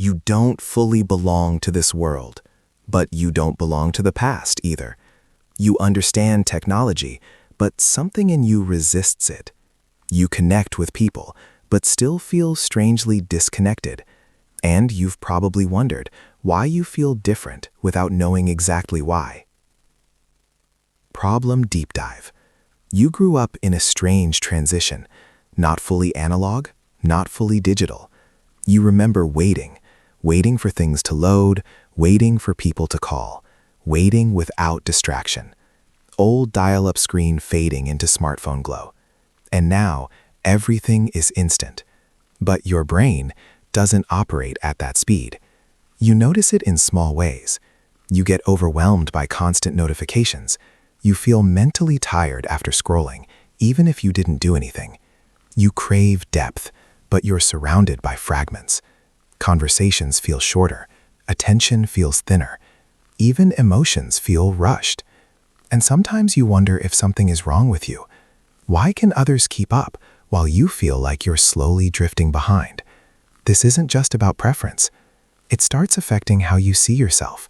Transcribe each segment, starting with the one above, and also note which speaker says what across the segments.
Speaker 1: You don't fully belong to this world, but you don't belong to the past either. You understand technology, but something in you resists it. You connect with people, but still feel strangely disconnected. And you've probably wondered why you feel different without knowing exactly why. Problem deep dive. You grew up in a strange transition, not fully analog, not fully digital. You remember waiting for things to load, waiting for people to call, waiting without distraction. Old dial-up screen fading into smartphone glow. And now, everything is instant. But your brain doesn't operate at that speed. You notice it in small ways. You get overwhelmed by constant notifications. You feel mentally tired after scrolling, even if you didn't do anything. You crave depth, but you're surrounded by fragments. Conversations feel shorter. Attention feels thinner. Even emotions feel rushed. And sometimes you wonder if something is wrong with you. Why can others keep up while you feel like you're slowly drifting behind? This isn't just about preference. It starts affecting how you see yourself.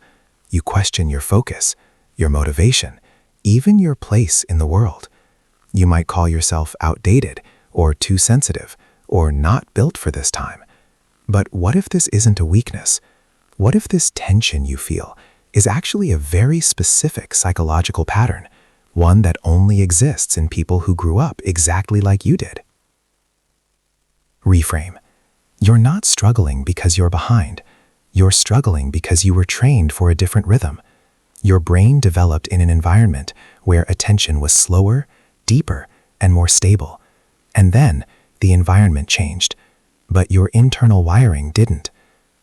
Speaker 1: You question your focus, your motivation, even your place in the world. You might call yourself outdated, or too sensitive, or not built for this time. But what if this isn't a weakness? What if this tension you feel is actually a very specific psychological pattern, one that only exists in people who grew up exactly like you did? Reframe. You're not struggling because you're behind. You're struggling because you were trained for a different rhythm. Your brain developed in an environment where attention was slower, deeper, and more stable. And then the environment changed, but your internal wiring didn't.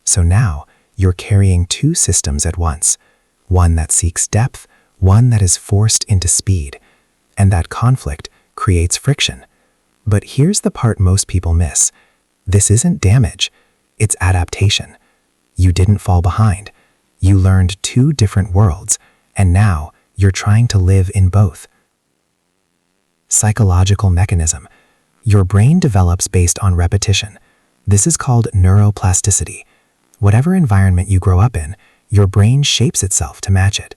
Speaker 1: So now you're carrying two systems at once, one that seeks depth, one that is forced into speed. And that conflict creates friction. But here's the part most people miss. This isn't damage, it's adaptation. You didn't fall behind. You learned two different worlds, and now you're trying to live in both. Psychological mechanism. Your brain develops based on repetition. This is called neuroplasticity. Whatever environment you grow up in, your brain shapes itself to match it.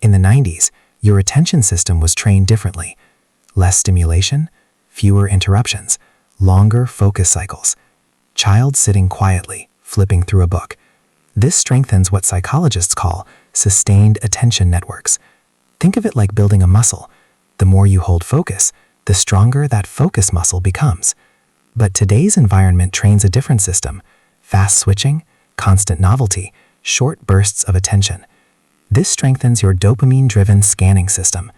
Speaker 1: In the 90s, your attention system was trained differently. Less stimulation, fewer interruptions, longer focus cycles. Child sitting quietly, flipping through a book. This strengthens what psychologists call sustained attention networks. Think of it like building a muscle. The more you hold focus, the stronger that focus muscle becomes. But today's environment trains a different system: fast switching, constant novelty, short bursts of attention. This strengthens your dopamine-driven scanning system.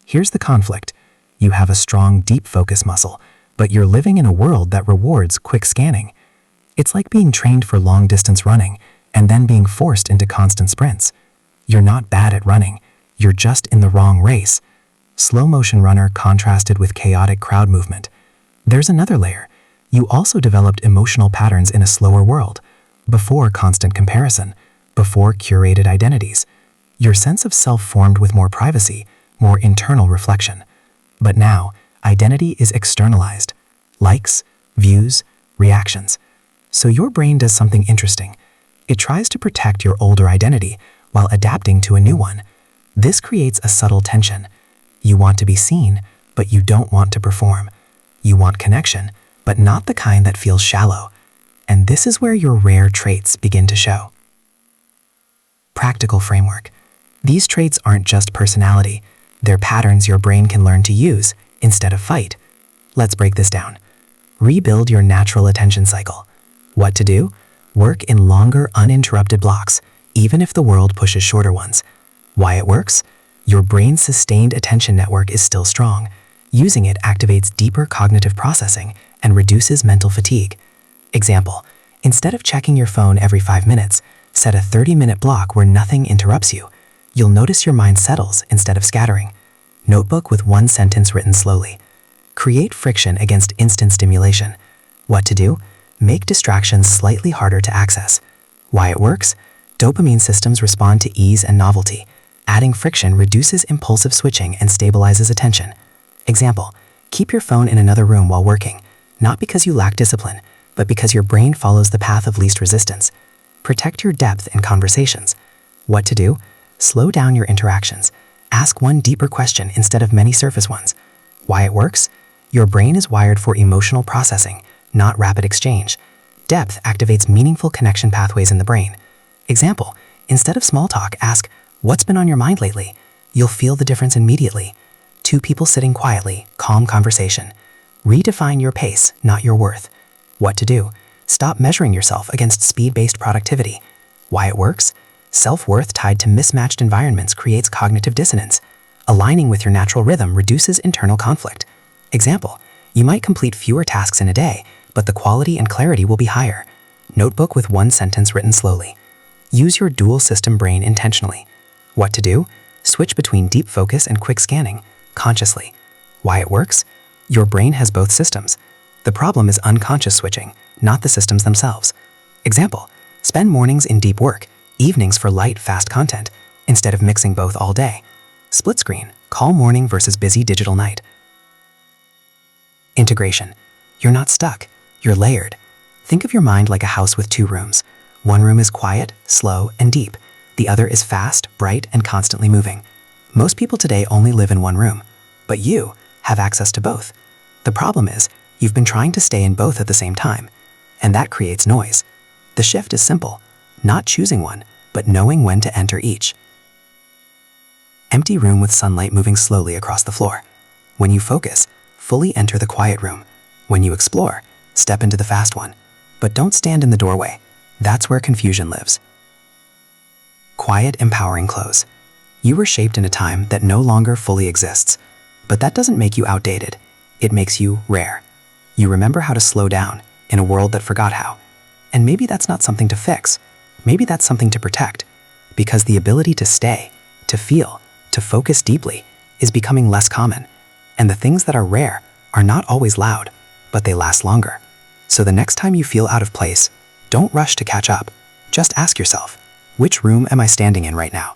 Speaker 1: Here's the conflict. You have a strong, deep focus muscle, but you're living in a world that rewards quick scanning. It's like being trained for long-distance running and then being forced into constant sprints. You're not bad at running. You're just in the wrong race. Slow-motion runner contrasted with chaotic crowd movement. There's another layer. You also developed emotional patterns in a slower world, before constant comparison, before curated identities. Your sense of self formed with more privacy, more internal reflection. But now, identity is externalized. Likes, views, reactions. So your brain does something interesting. It tries to protect your older identity while adapting to a new one. This creates a subtle tension. You want to be seen, but you don't want to perform. You want connection, but not the kind that feels shallow. And this is where your rare traits begin to show. Practical framework. These traits aren't just personality. They're patterns your brain can learn to use instead of fight. Let's break this down. Rebuild your natural attention cycle. What to do? Work in longer, uninterrupted blocks, even if the world pushes shorter ones. Why it works? Your brain's sustained attention network is still strong. Using it activates deeper cognitive processing and reduces mental fatigue. Example, instead of checking your phone every 5 minutes, set a 30-minute block where nothing interrupts you. You'll notice your mind settles instead of scattering. Notebook with one sentence written slowly. Create friction against instant stimulation. What to do? Make distractions slightly harder to access. Why it works? Dopamine systems respond to ease and novelty. Adding friction reduces impulsive switching and stabilizes attention. Example, keep your phone in another room while working, not because you lack discipline, but because your brain follows the path of least resistance. Protect your depth in conversations. What to do? Slow down your interactions. Ask one deeper question instead of many surface ones. Why it works? Your brain is wired for emotional processing, not rapid exchange. Depth activates meaningful connection pathways in the brain. Example, instead of small talk, ask, "What's been on your mind lately?" You'll feel the difference immediately. Two people sitting quietly, calm conversation. Redefine your pace, not your worth. What to do? Stop measuring yourself against speed-based productivity. Why it works? Self-worth tied to mismatched environments creates cognitive dissonance. Aligning with your natural rhythm reduces internal conflict. Example, you might complete fewer tasks in a day, but the quality and clarity will be higher. Notebook with one sentence written slowly. Use your dual system brain intentionally. What to do? Switch between deep focus and quick scanning, consciously. Why it works? Your brain has both systems. The problem is unconscious switching, not the systems themselves. Example, spend mornings in deep work, evenings for light, fast content, instead of mixing both all day. Split screen, calm morning versus busy digital night. Integration. You're not stuck, you're layered. Think of your mind like a house with two rooms. One room is quiet, slow, and deep. The other is fast, bright, and constantly moving. Most people today only live in one room, but you have access to both. The problem is, you've been trying to stay in both at the same time, and that creates noise. The shift is simple, not choosing one, but knowing when to enter each. Empty room with sunlight moving slowly across the floor. When you focus, fully enter the quiet room. When you explore, step into the fast one. But don't stand in the doorway. That's where confusion lives. Quiet, empowering close. You were shaped in a time that no longer fully exists, but that doesn't make you outdated. It makes you rare. You remember how to slow down in a world that forgot how. And maybe that's not something to fix. Maybe that's something to protect, because the ability to stay, to feel, to focus deeply is becoming less common. And the things that are rare are not always loud, but they last longer. So the next time you feel out of place, don't rush to catch up. Just ask yourself, which room am I standing in right now?